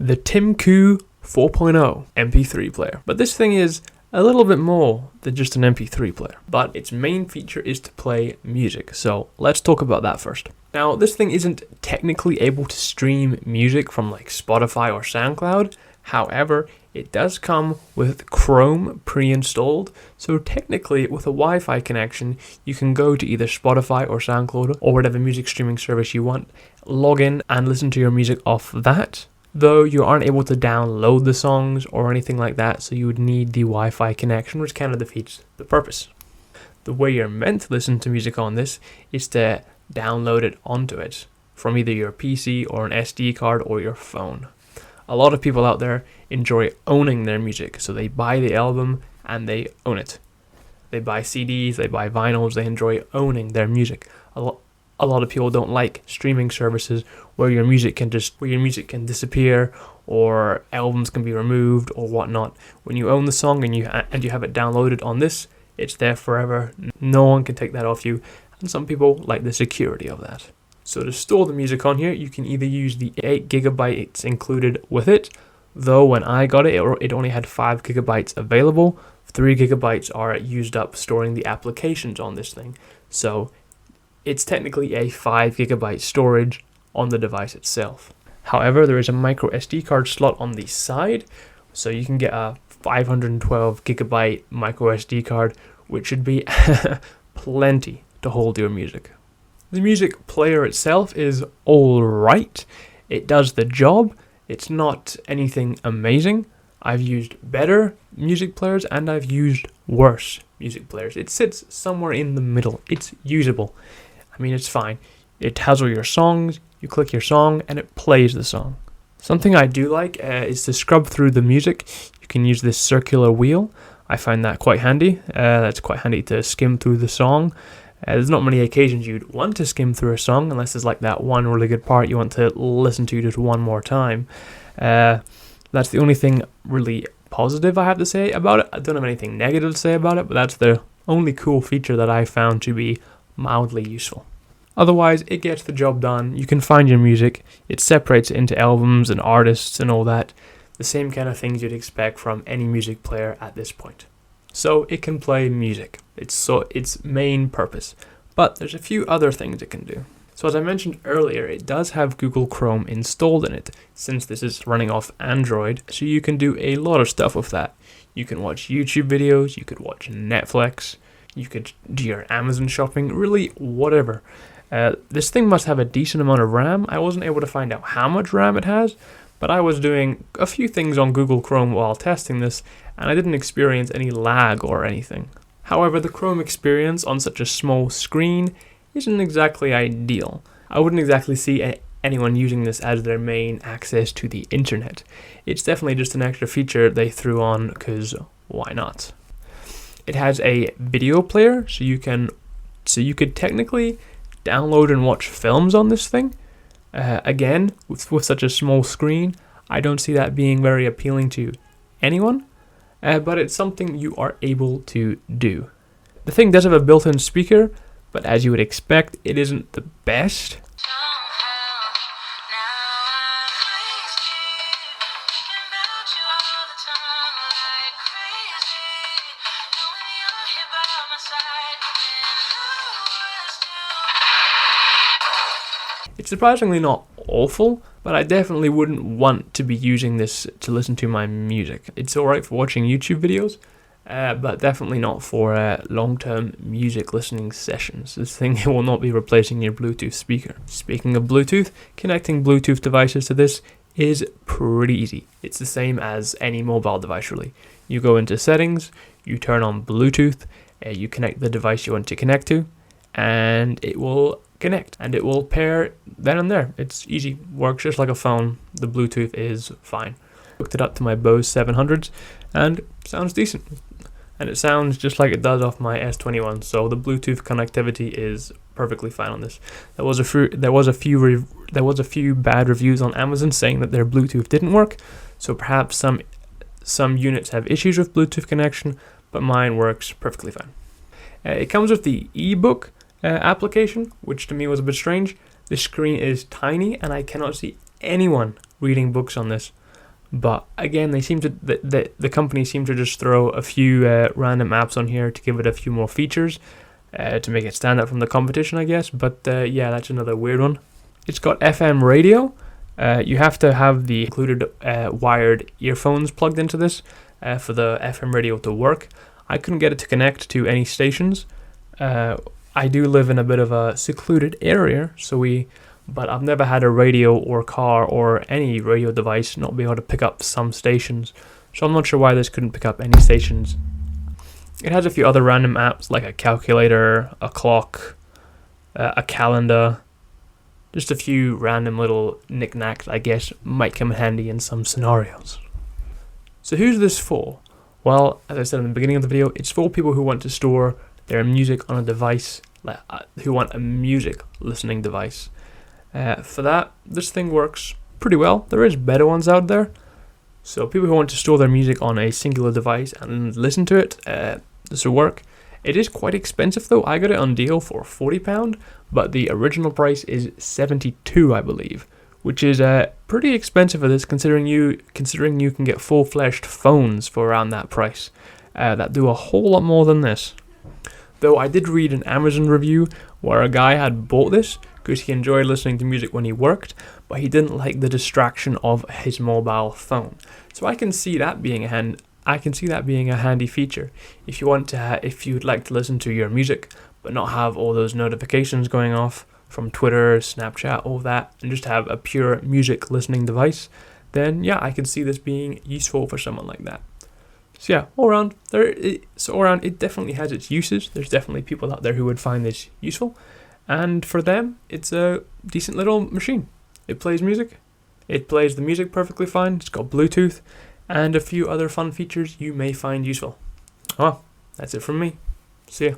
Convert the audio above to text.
the TIMMKOO 4.0 MP3 player. But this thing is a little bit more than just an MP3 player, but its main feature is to play music. So let's talk about that first. Now, this thing isn't technically able to stream music from like Spotify or SoundCloud. However, it does come with Chrome pre-installed, so technically with a Wi-Fi connection, you can go to either Spotify or SoundCloud or whatever music streaming service you want, log in and listen to your music off that, though you aren't able to download the songs or anything like that, so you would need the Wi-Fi connection, which kind of defeats the purpose. The way you're meant to listen to music on this is to download it onto it from either your PC or an SD card or your phone. A lot of people out there enjoy owning their music, so they buy the album and they own it. They buy CDs, they buy vinyls, they enjoy owning their music. A lot of people don't like streaming services where your music can disappear or albums can be removed or whatnot. When you own the song and you have it downloaded on this, it's there forever. No one can take that off you, and some people like the security of that. So to store the music on here, you can either use the 8 gigabytes included with it, though when I got it, it only had 5 gigabytes available. 3 gigabytes are used up storing the applications on this thing. So it's technically a 5 gigabyte storage on the device itself. However, there is a micro SD card slot on the side, so you can get a 512 gigabyte micro SD card, which should be plenty to hold your music. The music player itself is alright. It does the job. It's not anything amazing. I've used better music players and I've used worse music players. It sits somewhere in the middle. It's usable. I mean, it's fine. It has all your songs. You click your song and it plays the song. Something I do like is to scrub through the music. You can use this circular wheel. I find that quite handy. That's quite handy to skim through the song. There's not many occasions you'd want to skim through a song unless there's like that one really good part you want to listen to just one more time. That's the only thing really positive I have to say about it. I don't have anything negative to say about it, but that's the only cool feature that I found to be mildly useful. Otherwise, it gets the job done. You can find your music. It separates it into albums and artists and all that. The same kind of things you'd expect from any music player at this point. So it can play music. It's its main purpose. But there's a few other things it can do. So as I mentioned earlier, it does have Google Chrome installed in it, since this is running off Android, so you can do a lot of stuff with that. You can watch YouTube videos, you could watch Netflix, you could do your Amazon shopping, really whatever. This thing must have a decent amount of RAM. I wasn't able to find out how much RAM it has, but I was doing a few things on Google Chrome while testing this, and I didn't experience any lag or anything. However, the Chrome experience on such a small screen isn't exactly ideal. I wouldn't exactly see anyone using this as their main access to the internet. It's definitely just an extra feature they threw on because why not? It has a video player, so you could technically download and watch films on this thing. Again, with such a small screen, I don't see that being very appealing to anyone, but it's something you are able to do. The thing does have a built-in speaker, but as you would expect, it isn't the best. It's surprisingly not awful, but I definitely wouldn't want to be using this to listen to my music. It's alright for watching YouTube videos, but definitely not for long-term music listening sessions. This thing will not be replacing your Bluetooth speaker. Speaking of Bluetooth, connecting Bluetooth devices to this is pretty easy. It's the same as any mobile device really. You go into settings, you turn on Bluetooth, you connect the device you want to connect to, and it will connect and it will pair then and there. It's easy, works just like a phone. The Bluetooth is fine. Hooked it up to my Bose 700s and sounds decent. And it sounds just like it does off my S21, so the Bluetooth connectivity is perfectly fine on this. There was a few bad reviews on Amazon saying that their Bluetooth didn't work, so perhaps some units have issues with Bluetooth connection, but mine works perfectly fine. It comes with the ebook application, which to me was a bit strange. The screen is tiny and I cannot see anyone reading books on this. But again, they seem to the company seemed to just throw a few random apps on here to give it a few more features to make it stand out from the competition, I guess. But yeah, that's another weird one. It's got FM radio. You have to have the included wired earphones plugged into this for the FM radio to work. I couldn't get it to connect to any stations. I do live in a bit of a secluded area, but I've never had a radio or car or any radio device not be able to pick up some stations. So I'm not sure why this couldn't pick up any stations. It has a few other random apps like a calculator, a clock, a calendar. Just a few random little knickknacks I guess might come in handy in some scenarios. So who's this for? Well, as I said in the beginning of the video, it's for people who want to store their music on a device, who want a music listening device. For that, this thing works pretty well. There is better ones out there. So people who want to store their music on a singular device and listen to it, this will work. It is quite expensive though. I got it on deal for £40, but the original price is $72, I believe, which is pretty expensive for this, considering you can get full-fledged phones for around that price that do a whole lot more than this. Though I did read an Amazon review where a guy had bought this because he enjoyed listening to music when he worked, but he didn't like the distraction of his mobile phone. So I can see that being a handy feature if you'd like to listen to your music but not have all those notifications going off from Twitter, Snapchat, all that, and just have a pure music listening device. Then yeah, I can see this being useful for someone like that. So yeah, all around, it definitely has its uses. There's definitely people out there who would find this useful, and for them, it's a decent little machine. It plays music. It plays the music perfectly fine. It's got Bluetooth and a few other fun features you may find useful. Well, that's it from me. See ya.